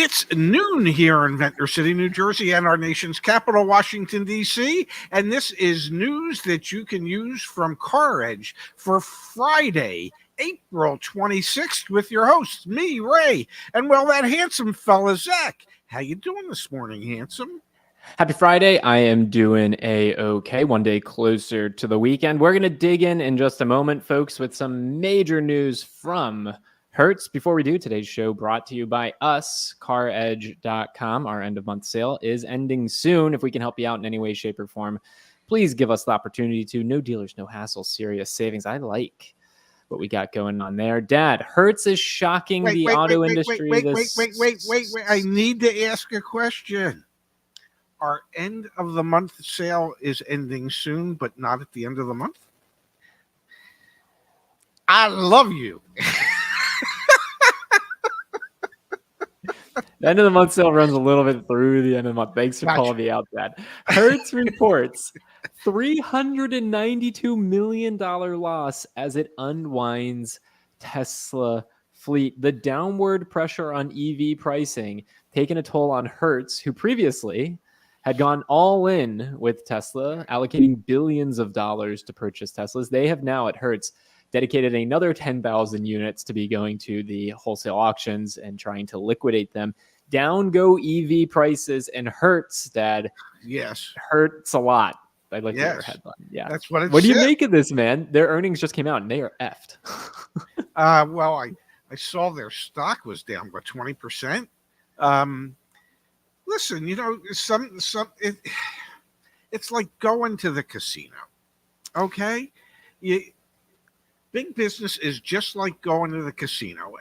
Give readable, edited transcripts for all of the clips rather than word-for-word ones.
It's noon here in Ventnor City, New Jersey, and our nation's capital, Washington, D.C. And this is news that you can use from CarEdge for Friday, April 26th, with your hosts, me, Ray, and well, that handsome fella, Zach. How you doing this morning, handsome? Happy Friday. I am doing a-okay, one day closer to the weekend. We're going to dig in just a moment, folks, with some major news from Hertz. Before we do, today's show brought to you by us, CarEdge.com. Our end-of-month sale is ending soon. If we can help you out in any way, shape, or form, please give us the opportunity to. No dealers, no hassle, serious savings. I like what we got going on there. Dad, Hertz is shocking the auto industry. Wait. I need to ask a question. Our end-of-the-month sale is ending soon, but not at the end of the month? I love you. The end of the month sale runs a little bit through the end of the month. Thanks for calling me out, Dad. Hertz reports $392 million loss as it unwinds Tesla fleet. The downward pressure on EV pricing taking a toll on Hertz, who previously had gone all in with Tesla, allocating billions of dollars to purchase Teslas. They have now at Hertz dedicated another 10,000 units to be going to the wholesale auctions and trying to liquidate them. Down go EV prices, and Hertz, Dad. Yes. Hurts a lot. I'd like to hear a headline. Yeah. That's what it What said. do you make of this, man? Their earnings just came out, and they are effed. Well, I saw their stock was down by 20%. Listen, you know, it's like going to the casino. Okay? Big business is just like going to the casino,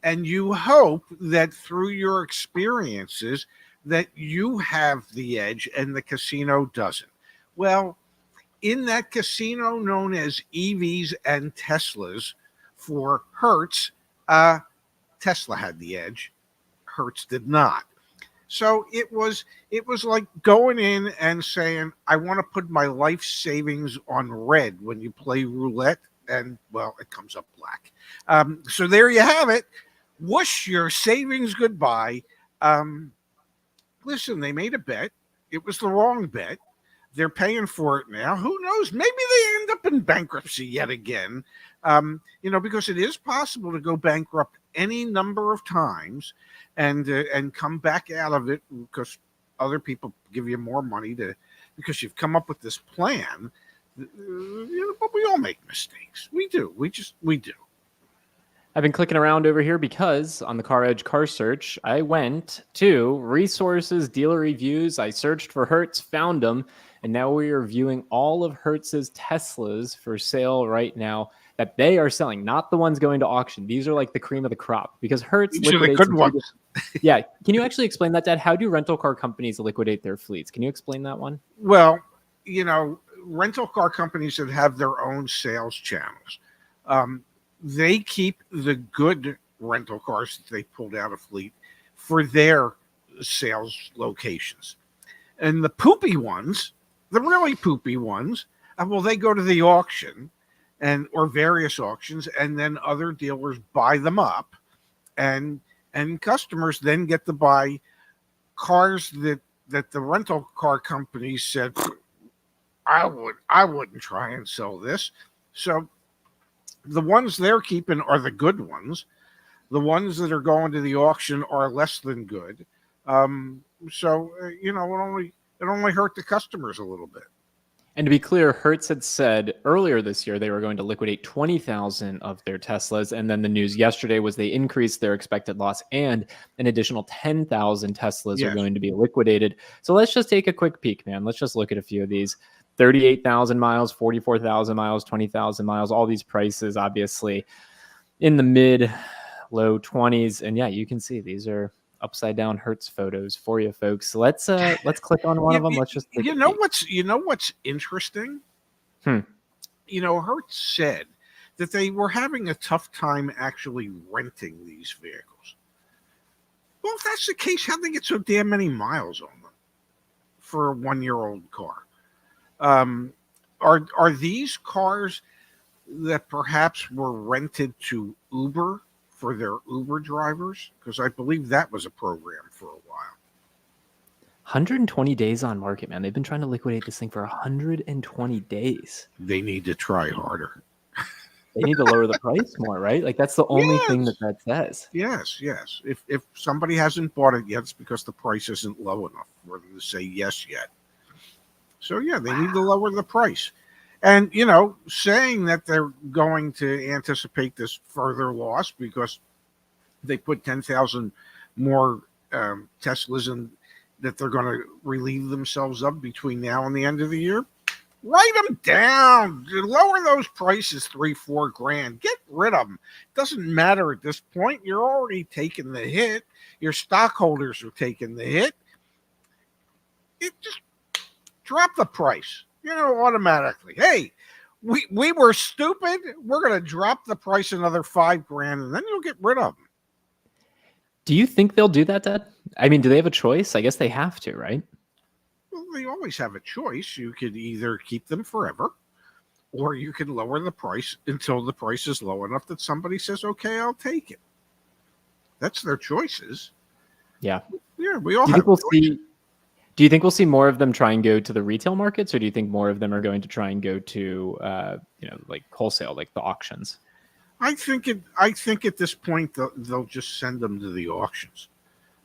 and you hope that through your experiences that you have the edge and the casino doesn't. Well, in that casino known as EVs and Teslas for Hertz, Tesla had the edge. Hertz did not. So it was like going in and saying, I want to put my life savings on red when you play roulette, and, well, it comes up black. So there you have it. Whoosh, your savings goodbye. Listen, they made a bet. It was the wrong bet. They're paying for it now. Who knows? Maybe they end up in bankruptcy yet again. Because it is possible to go bankrupt any number of times and come back out of it because other people give you more money because you've come up with this plan. But we all make mistakes. We do. We do. I've been clicking around over here because on the CarEdge car search, I went to resources, dealer reviews. I searched for Hertz, found them, and now we are viewing all of Hertz's Teslas for sale right now that they are selling, not the ones going to auction. These are like the cream of the crop because Hertz liquidates the good ones. Yeah. Can you actually explain that, Dad? How do rental car companies liquidate their fleets? Can you explain that one? Well, rental car companies that have their own sales channels, they keep the good rental cars that they pulled out of fleet for their sales locations. And the poopy ones, the really poopy ones, they go to the auction or various auctions, and then other dealers buy them up, and customers then get to buy cars that the rental car companies said, I wouldn't try and sell this. So the ones they're keeping are the good ones. The ones that are going to the auction are less than good. It only hurt the customers a little bit. And to be clear, Hertz had said earlier this year they were going to liquidate 20,000 of their Teslas. And then the news yesterday was they increased their expected loss and an additional 10,000 Teslas are going to be liquidated. So let's just take a quick peek, man. Let's just look at a few of these. 38,000 miles, 44,000 miles, 20,000 miles, all these prices obviously in the mid-low 20s. And yeah, you can see these are upside down Hertz photos for you folks. So let's click on one of them. Let's just what's interesting? Hertz said that they were having a tough time actually renting these vehicles. Well, if that's the case, how'd they get so damn many miles on them for a 1-year-old car? Are these cars that perhaps were rented to Uber for their Uber drivers? Because I believe that was a program for a while. 120 days on market, man. They've been trying to liquidate this thing for 120 days. They need to try harder. They need to lower the price more, right? Like that's the only thing Yes. that says. Yes. If somebody hasn't bought it yet, it's because the price isn't low enough for them to say yes yet. So yeah, they need to lower the price. And saying that they're going to anticipate this further loss because they put 10,000 more Teslas in that they're going to relieve themselves of between now and the end of the year. Write them down. Lower those prices $3-4 grand. Get rid of them. Doesn't matter at this point. You're already taking the hit. Your stockholders are taking the hit. It just drop the price, automatically. Hey, we were stupid. We're going to drop the price another $5,000, and then you'll get rid of them. Do you think they'll do that, Dad? I mean, do they have a choice? I guess they have to, right? Well, they always have a choice. You could either keep them forever, or you can lower the price until the price is low enough that somebody says, okay, I'll take it. That's their choices. Yeah. Yeah, we all do you have think we'll choices. Do you think we'll see more of them try and go to the retail markets, or do you think more of them are going to try and go to, like wholesale, like the auctions? I think at this point they'll just send them to the auctions.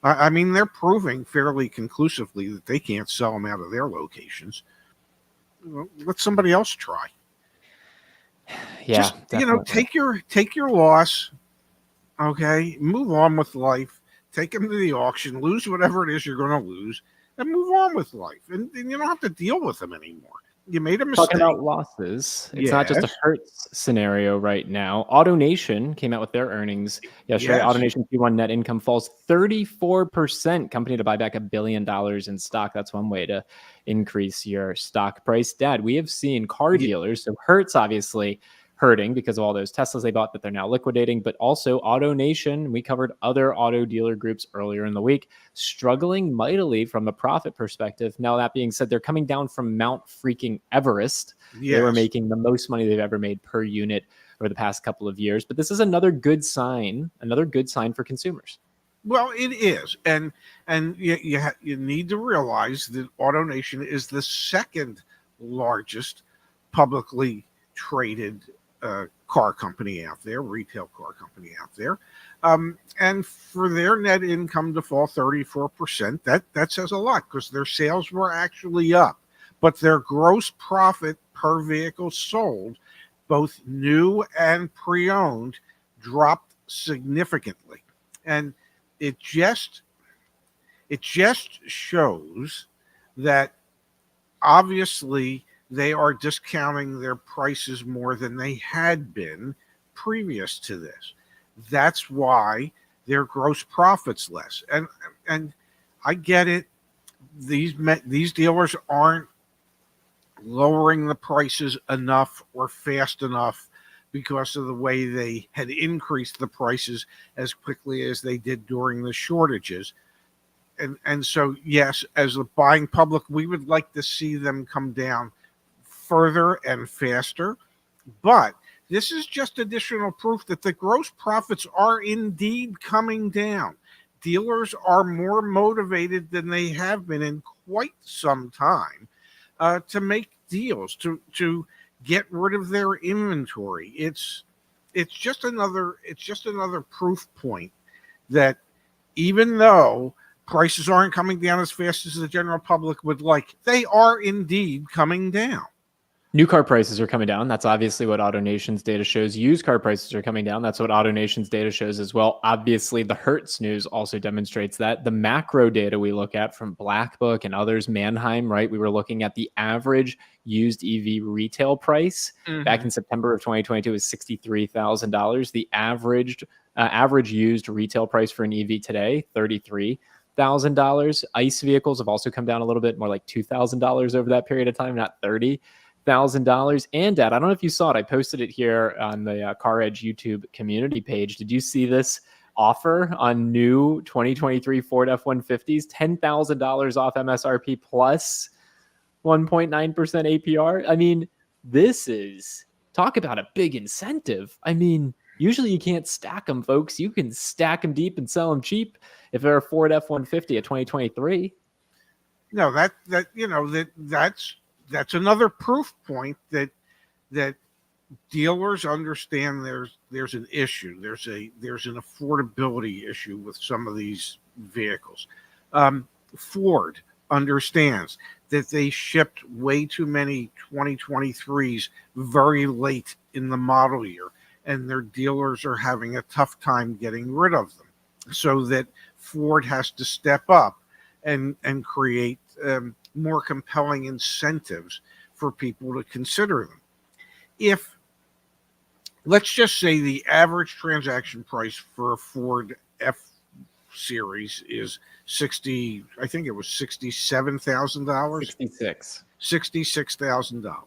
I mean, they're proving fairly conclusively that they can't sell them out of their locations. Well, let somebody else try. Yeah, just definitely. take your loss. Okay, move on with life. Take them to the auction, lose whatever it is you're going to lose, and move on with life. And you don't have to deal with them anymore. You made a mistake. Talking about losses, it's not just a Yes. Hertz scenario right now. AutoNation came out with their earnings yesterday. Yes. AutoNation Q1 net income falls 34%. Company to buy back $1 billion in stock. That's one way to increase your stock price. Dad, we have seen car dealers, so Hertz obviously hurting because of all those Teslas they bought that they're now liquidating, but also AutoNation, we covered other auto dealer groups earlier in the week, struggling mightily from a profit perspective. Now, that being said, they're coming down from Mount freaking Everest. Yes. They were making the most money they've ever made per unit over the past couple of years, but this is another good sign for consumers. Well, it is, and you need to realize that AutoNation is the second largest publicly traded car company out there, retail car company out there, and for their net income to fall 34%, that says a lot because their sales were actually up, but their gross profit per vehicle sold, both new and pre-owned, dropped significantly, and it just shows that obviously they are discounting their prices more than they had been previous to this. That's why their gross profit's less. And I get it. These dealers aren't lowering the prices enough or fast enough because of the way they had increased the prices as quickly as they did during the shortages. And so, yes, as the buying public, we would like to see them come down further and faster. But this is just additional proof that the gross profits are indeed coming down. Dealers are more motivated than they have been in quite some time to make deals, to get rid of their inventory. It's just another proof point that even though prices aren't coming down as fast as the general public would like, they are indeed coming down. New car prices are coming down. That's obviously what AutoNation's data shows. Used car prices are coming down. That's what AutoNation's data shows as well. Obviously, the Hertz news also demonstrates that. The macro data we look at from Black Book and others, Manheim, right? We were looking at the average used EV retail price back in September of 2022 is $63,000. The average used retail price for an EV today, $33,000. ICE vehicles have also come down a little bit, more like $2,000 over that period of time, not $30,000. And Dad, I don't know if you saw it. I posted it here on the CarEdge YouTube community page. Did you see this offer on new 2023 Ford F-150s? $10,000 off MSRP plus 1.9% APR. I mean, this is, talk about a big incentive. I mean, Usually you can't stack them, folks. You can stack them deep and sell them cheap if they're a Ford F-150 at 2023. No, that's another proof point that dealers understand there's an issue. There's an affordability issue with some of these vehicles. Ford understands that they shipped way too many 2023s very late in the model year, and their dealers are having a tough time getting rid of them. So that Ford has to step up and create more compelling incentives for people to consider them. If, let's just say, the average transaction price for a Ford F Series is I think it was $67,000. 66. $66,000.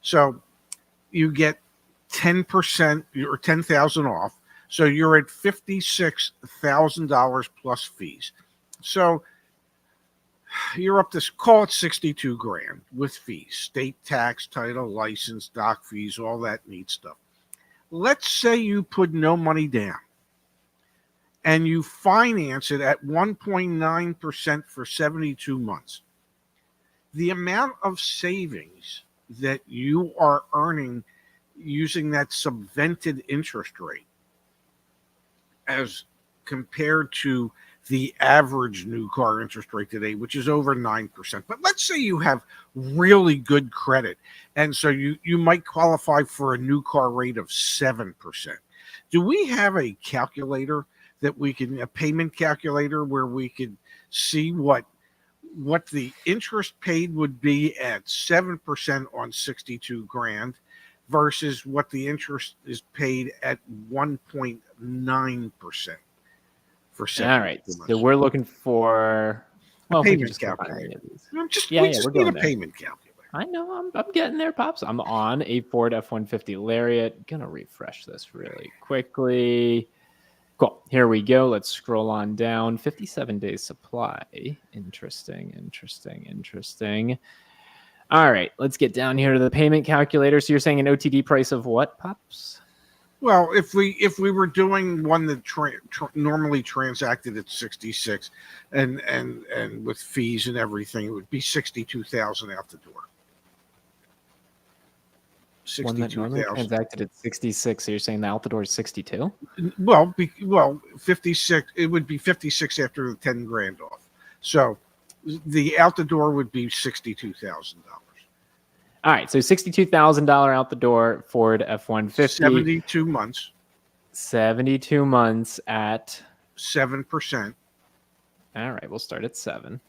So you get 10% or 10,000 off. So you're at $56,000 plus fees. So you're up to, call it 62 grand with fees, state tax, title, license, doc fees, all that neat stuff. Let's say you put no money down and you finance it at 1.9% for 72 months. The amount of savings that you are earning using that subvented interest rate as compared to the average new car interest rate today, which is over 9%. But let's say you have really good credit, and so you might qualify for a new car rate of 7%. Do we have a calculator that a payment calculator where we could see what the interest paid would be at 7% on 62 grand versus what the interest is paid at 1.9%? For all right, so we're looking for a payment calculator. We just need a payment calculator. I know, I'm getting there, Pops. I'm on a Ford F-150 Lariat. Gonna refresh this really quickly. Cool. Here we go. Let's scroll on down. 57 days supply. Interesting. All right, let's get down here to the payment calculator. So you're saying an OTD price of what, Pops? Well, if we were doing one that normally transacted at 66, and with fees and everything, it would be 62,000 out the door. One that normally transacted at 66. So you're saying the out the door is 62? Well, 56. It would be 56 after the 10 grand off. So the out the door would be $62,000. All right, so $62,000 out the door, Ford F-150. 72 months. 72 months at 7%. All right, we'll start at 7.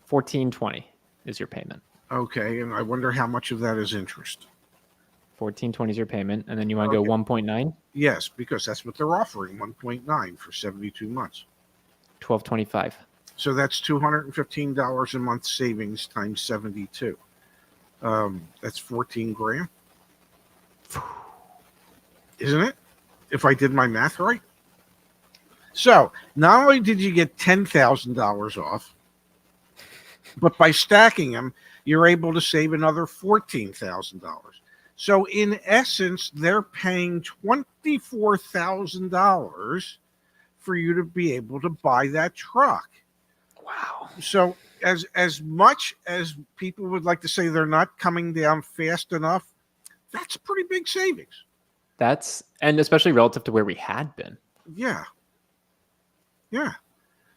$1,420 is your payment. Okay, and I wonder how much of that is interest. $1,420 is your payment, and then you want to go 1.9? Yes, because that's what they're offering, 1.9 for 72 months. $1,225. So that's $215 a month savings times 72. That's 14 grand. Isn't it? If I did my math right. So not only did you get $10,000 off, but by stacking them, you're able to save another $14,000. So in essence, they're paying $24,000 for you to be able to buy that truck. Wow. So as much as people would like to say they're not coming down fast enough, that's pretty big savings. And especially relative to where we had been. Yeah.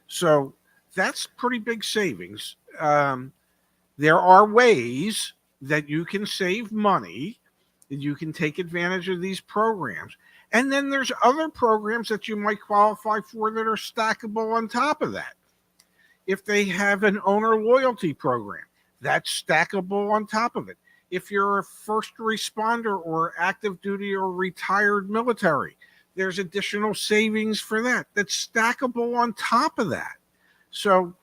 So that's pretty big savings. There are ways that you can save money, that you can take advantage of these programs. And then there's other programs that you might qualify for that are stackable on top of that. If they have an owner loyalty program, that's stackable on top of it. If you're a first responder or active duty or retired military, there's additional savings for that. That's stackable on top of that. So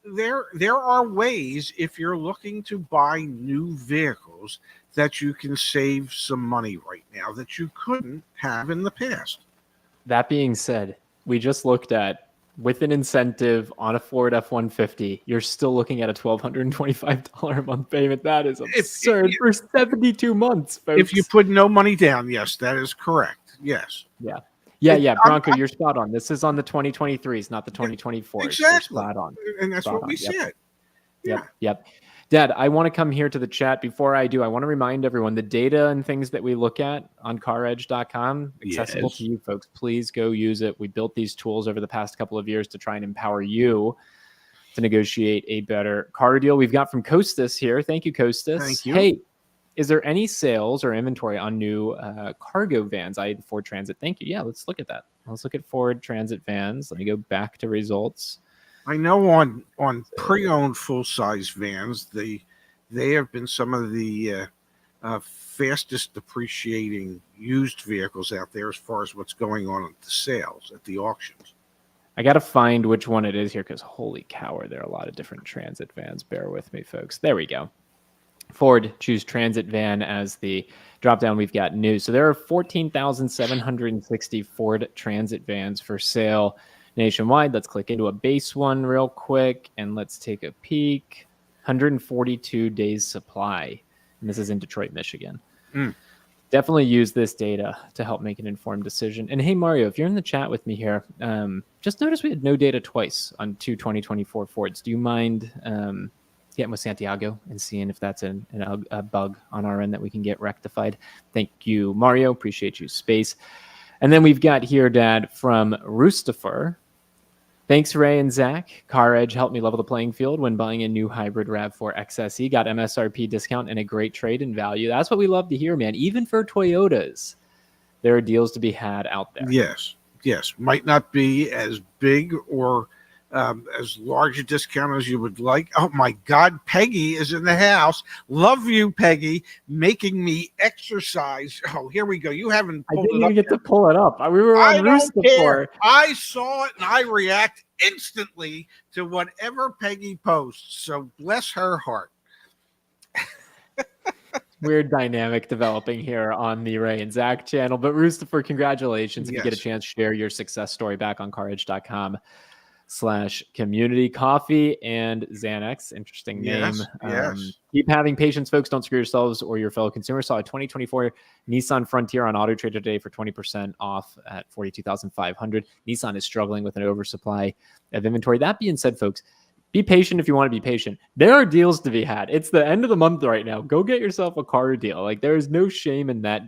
there are ways, if you're looking to buy new vehicles, that you can save some money right now that you couldn't have in the past. That being said, we just looked at with an incentive on a Ford F-150, you're still looking at a $1,225 a month payment. That is absurd for 72 months, folks. If you put no money down, yes, that is correct. Yes. Yeah. Bronco, you're spot on. This is on the 2023s, not the 2024s. Exactly. Spot on. And that's Spot what on. we said. Yep. Dad, I want to come here to the chat. Before I do, I want to remind everyone the data and things that we look at on CarEdge.com, accessible to you folks. Please go use it. We built these tools over the past couple of years to try and empower you to negotiate a better car deal. We've got from Costas here. Thank you, Costas. Thank you. Hey, is there any sales or inventory on new cargo vans? I had Ford Transit. Thank you. Yeah, let's look at that. Let's look at Ford Transit vans. Let me go back to results. I know on pre-owned full-size vans, they have been some of the fastest depreciating used vehicles out there as far as what's going on at the sales, at the auctions. I got to find which one it is here because holy cow, are there a lot of different transit vans. Bear with me, folks. There we go. Ford, choose transit van as the drop down. We've got new. So there are 14,760 Ford Transit vans for sale nationwide. Let's click into a base one real quick and let's take a peek. 142 days supply. And this is in Detroit, Michigan. Definitely use this data to help make an informed decision. And hey, Mario, if you're in the chat with me here, just notice we had no data twice on two 2024 Fords. Do you mind getting with Santiago and seeing if that's a bug on our end that we can get rectified? Thank you, Mario. Appreciate you, Space. And then we've got here, Dad, from Roostifer. Thanks, Ray and Zach. CarEdge helped me level the playing field when buying a new hybrid RAV4 XSE. Got MSRP discount and a great trade-in value. That's what we love to hear, man. Even for Toyotas, there are deals to be had out there. Yes. Might not be as big or as large a discount as you would like. Oh my God, Peggy is in the house. Love you, Peggy, making me exercise. Oh, here we go. You haven't pulled I didn't it up even get yet. to pull it up. We were on Roost before. I saw it and I react instantly to whatever Peggy posts. So bless her heart. Weird dynamic developing here on the Ray and Zach channel. But Roostifer, congratulations. If you get a chance, share your success story back on CarEdge.com/community. Coffee and Xanax, interesting name. Yes. Keep having patience, folks. Don't screw yourselves or your fellow consumers. Saw a 2024 Nissan Frontier on Auto Trader today for 20% off at $42,500. Nissan is struggling with an oversupply of inventory. That being said, folks, be patient if you want to be patient. There are deals to be had. It's the end of the month right now. Go get yourself a car deal. Like, there is no shame in that.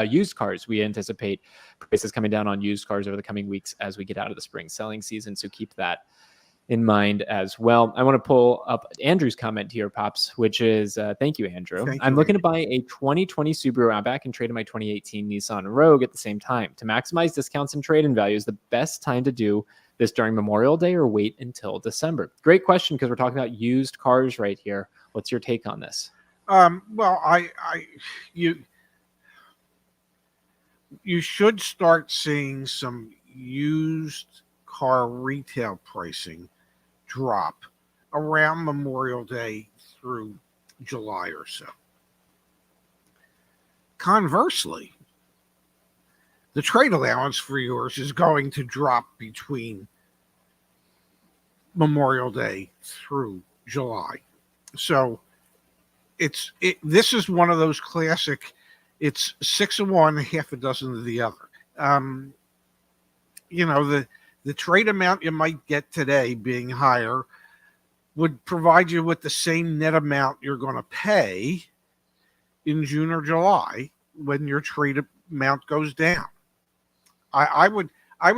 Used cars, we anticipate prices coming down on used cars over the coming weeks as we get out of the spring selling season. So keep that in mind as well. I want to pull up Andrew's comment here, Pops, which is, thank you, Andrew. I'm looking to buy a 2020 Subaru Outback and trade in my 2018 Nissan Rogue at the same time. To maximize discounts and trade-in value is the best time to do this during Memorial Day or wait until December? Great question, because we're talking about used cars right here. What's your take on this? Well, you should start seeing some used car retail pricing drop around Memorial Day through July or so. Conversely, the trade allowance for yours is going to drop between Memorial Day through July. So this is one of those classic, it's 6 of one, half a dozen of the other. The trade amount you might get today being higher would provide you with the same net amount you're going to pay in June or July when your trade amount goes down. I would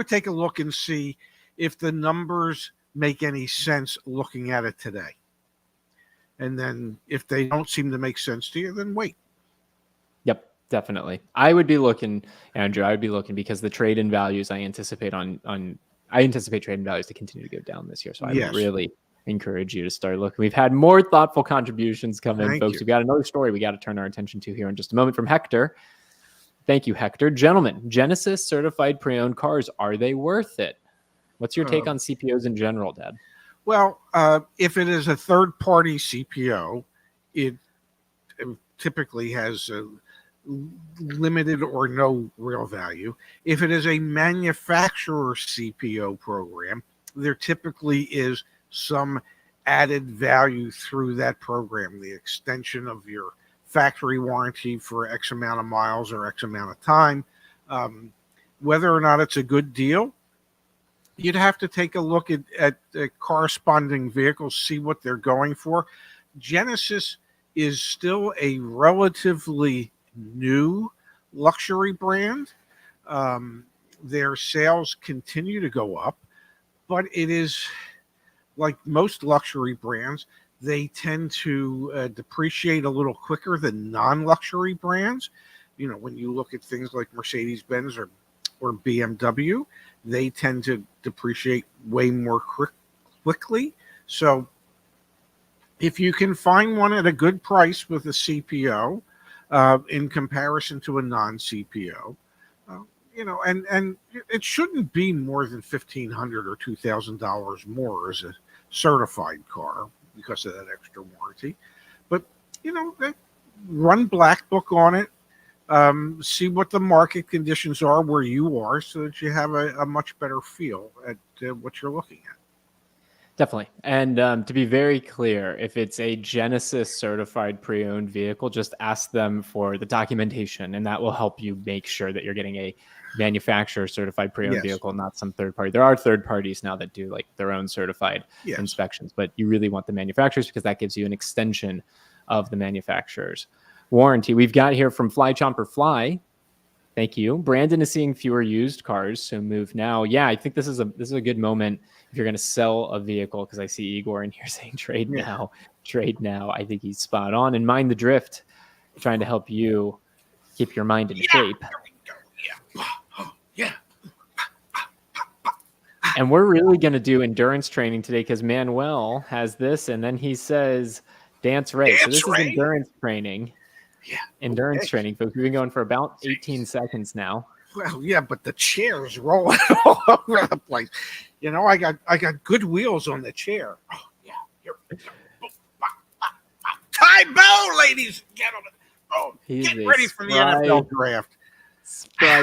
take a look and see if the numbers make any sense looking at it today. And then if they don't seem to make sense to you, then wait. Yep, definitely. I would be looking, Andrew, because the trade-in values I anticipate trade-in values to continue to go down this year. So I would really encourage you to start looking. We've had more thoughtful contributions come in, folks. We've got another story we got to turn our attention to here in just a moment from Hector. Thank you, Hector. Gentlemen, Genesis certified pre-owned cars, are they worth it? What's your take on CPOs in general, Dad? Well, if it is a third-party CPO, it typically has a limited or no real value. If it is a manufacturer CPO program, there typically is some added value through that program, the extension of your factory warranty for X amount of miles or X amount of time. Whether or not it's a good deal, you'd have to take a look at the corresponding vehicles, see what they're going for. Genesis is still a relatively new luxury brand. Their sales continue to go up, but it is like most luxury brands, they tend to depreciate a little quicker than non-luxury brands. You know, when you look at things like Mercedes-Benz or BMW, they tend to depreciate way more quickly. So if you can find one at a good price with a CPO in comparison to a non-CPO, you know, and it shouldn't be more than $1,500 or $2,000 more as a certified car because of that extra warranty. But, you know, run Black Book on it, see what the market conditions are where you are so that you have a much better feel at what you're looking at. Definitely. And to be very clear, if it's a Genesis certified pre-owned vehicle, just ask them for the documentation, and that will help you make sure that you're getting a manufacturer certified pre-owned vehicle, not some third party. There are third parties now that do like their own certified inspections, but you really want the manufacturers because that gives you an extension of the manufacturer's warranty. We've got here from Fly Chomper Fly. Thank you. Brandon is seeing fewer used cars, so move now. Yeah, I think this is a good moment if you're going to sell a vehicle, because I see Igor in here saying trade now, trade now. I think he's spot on. And Mind the Drift, trying to help you keep your mind in shape. There we go. Yeah. And we're really going to do endurance training today because Manuel has this, and then he says dance race. So this is endurance training. Yeah. Endurance training, folks. We've been going for about 18 seconds now. Well, yeah, but the chair's rolling all over the place. You know, I got good wheels on the chair. Oh, yeah. Here we go. Time bow, ladies and gentlemen. Oh, get ready for the NFL draft. Spry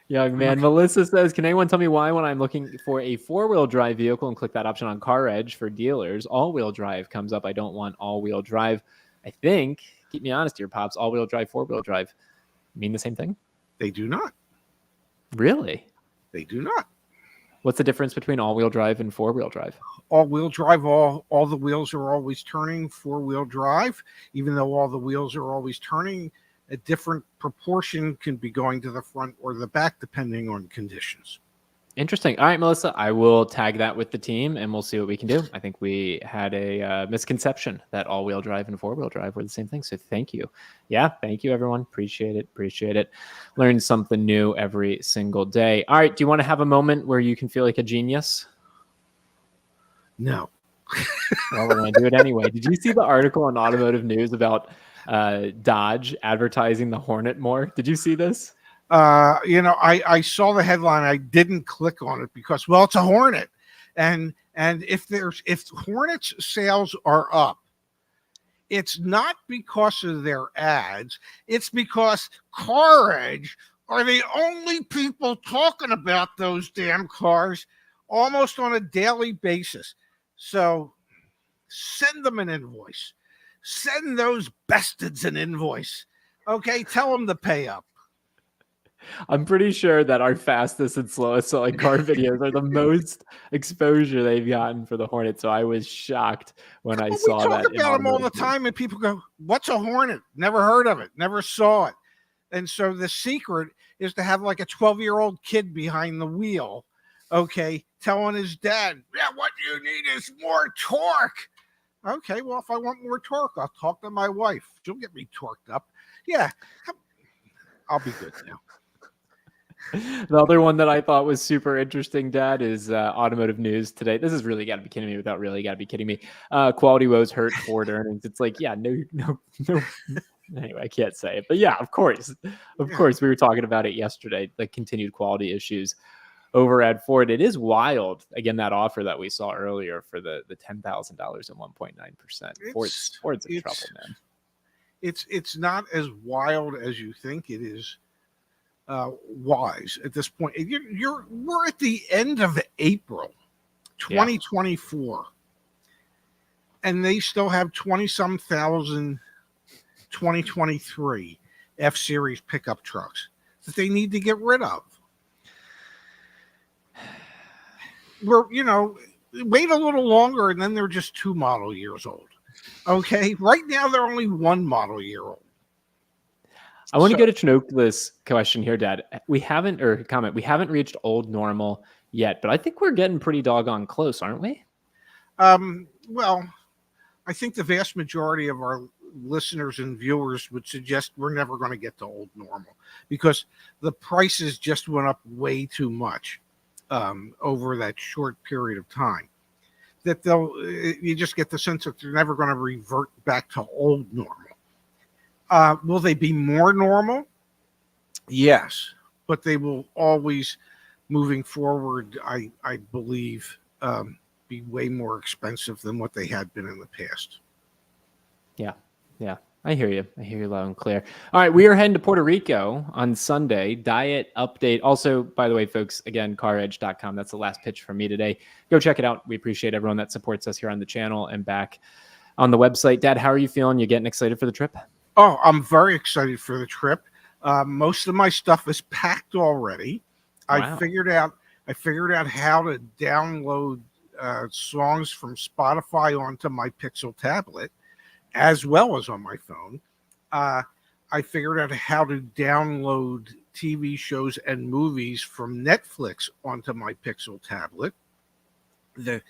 young man. Melissa says, can anyone tell me why when I'm looking for a four-wheel drive vehicle and click that option on CarEdge for dealers, all-wheel drive comes up? I don't want all-wheel drive. I think, keep me honest here, Pops, all-wheel drive, four-wheel drive mean the same thing? They do not. Really? They do not. What's the difference between all-wheel drive and four-wheel drive? All-wheel drive, all the wheels are always turning. Four-wheel drive, even though all the wheels are always turning, a different proportion can be going to the front or the back depending on conditions. Interesting. All right, Melissa, I will tag that with the team and we'll see what we can do. I think we had a misconception that all-wheel drive and four-wheel drive were the same thing. So thank you. Yeah, thank you, everyone. Appreciate it. Learn something new every single day. All right, do you want to have a moment where you can feel like a genius? No. Well, we're going to do it anyway. Did you see the article on Automotive News about Dodge advertising the Hornet more? Did you see this? You know, I saw the headline. I didn't click on it because, well, it's a Hornet, and if Hornets sales are up, it's not because of their ads. It's because CarEdge are the only people talking about those damn cars almost on a daily basis. So send them an invoice. Send those bastards an invoice. Okay, tell them to pay up. I'm pretty sure that our fastest and slowest selling car videos are the most exposure they've gotten for the Hornet. So I was shocked when I saw that. We talk about them all the time, and people go, "What's a Hornet? Never heard of it. Never saw it." And so the secret is to have like a 12-year-old kid behind the wheel, okay, telling his dad, "Yeah, what you need is more torque." Okay, well, if I want more torque, I'll talk to my wife. She'll get me torqued up. Yeah, I'll be good now. The other one that I thought was super interesting, Dad, is Automotive News today. This is really got to be kidding me without really got to be kidding me. Quality woes hurt Ford earnings. It's like, yeah, no. Anyway, I can't say it. But yeah, of course, we were talking about it yesterday, the continued quality issues over at Ford. It is wild. Again, that offer that we saw earlier for the $10,000 and 1.9%. Ford's in trouble, man. It's not as wild as you think it is. Wise at this point. We're at the end of April. 2024, and they still have 20-some thousand 2023 F-Series pickup trucks that they need to get rid of. Wait a little longer, and then they're just 2 model years old. Okay, right now they're only 1 model year old. I want to go to this question here, Dad. We haven't reached old normal yet, but I think we're getting pretty doggone close, aren't we? Well, I think the vast majority of our listeners and viewers would suggest we're never going to get to old normal because the prices just went up way too much over that short period of time. That you just get the sense that they're never going to revert back to old normal. Will they be more normal? Yes, but they will always, moving forward, I believe, be way more expensive than what they had been in the past. Yeah. I hear you loud and clear. All right, we are heading to Puerto Rico on Sunday. Diet update. Also, by the way, folks, again, CarEdge.com. That's the last pitch from me today. Go check it out. We appreciate everyone that supports us here on the channel and back on the website. Dad, how are you feeling? You getting excited for the trip? Oh, I'm very excited for the trip. Most of my stuff is packed already. Wow. I figured out how to download songs from Spotify onto my Pixel tablet, as well as on my phone. I figured out how to download TV shows and movies from Netflix onto my Pixel tablet. The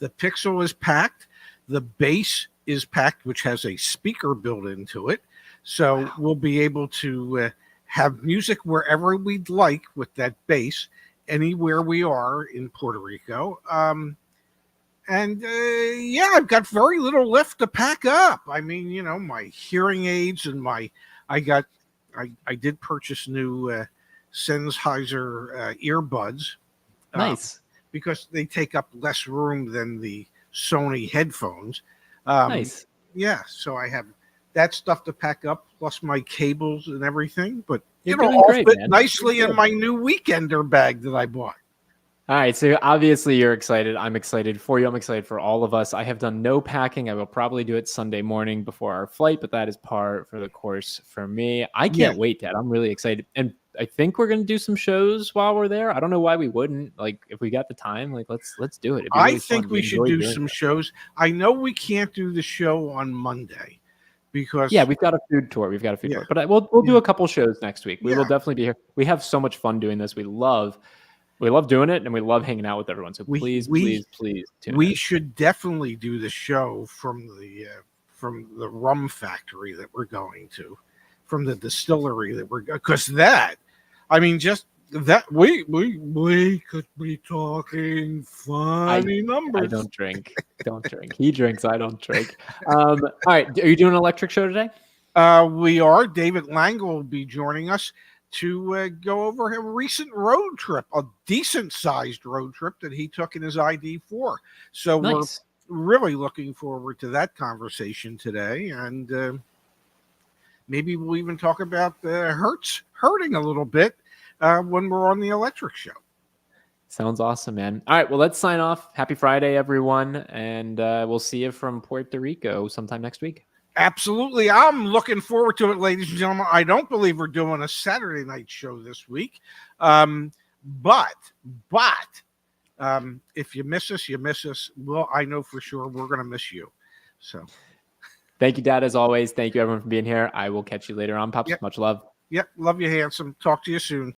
Pixel is packed. The base is packed, which has a speaker built into it. So we'll be able to have music wherever we'd like with that base, anywhere we are in Puerto Rico. I've got very little left to pack up. I mean, my hearing aids and I did purchase new Sennheiser earbuds. Nice. Because they take up less room than the Sony headphones. Nice. Yeah, so I have that stuff to pack up, plus my cables and everything. But You're it'll doing all great, fit man. nicely in my new Weekender bag that I bought. All right, so obviously you're excited. I'm excited for you. I'm excited for all of us. I have done no packing. I will probably do it Sunday morning before our flight, but that is par for the course for me. I can't wait, Dad. I'm really excited. And I think we're going to do some shows while we're there. I don't know why we wouldn't. Like, if we got the time, like, let's do it. Really I think we should do some shows. I know we can't do the show on Monday because we've got a food tour. But we'll do a couple shows next week. We will definitely be here. We have so much fun doing this. We love doing it, and we love hanging out with everyone. So please tune in. We should definitely do the show from the rum factory that we're going to, from the distillery that we're going, because just that we could be talking funny numbers. I don't drink. He drinks. I don't drink. All right. Are you doing an electric show today? We are. David Lang will be joining us to go over a recent road trip, a decent-sized road trip that he took in his ID4. So nice. We're really looking forward to that conversation today, and maybe we'll even talk about Hertz hurting a little bit when we're on the electric show. Sounds awesome, man. All right, well, let's sign off. Happy Friday, everyone, and we'll see you from Puerto Rico sometime next week. Absolutely. I'm looking forward to it, ladies and gentlemen. I don't believe we're doing a Saturday night show this week. But if you miss us, you miss us. Well, I know for sure we're going to miss you. So thank you, Dad, as always. Thank you, everyone, for being here. I will catch you later on, Pops. Yep. Much love. Yep. Love you, handsome. Talk to you soon.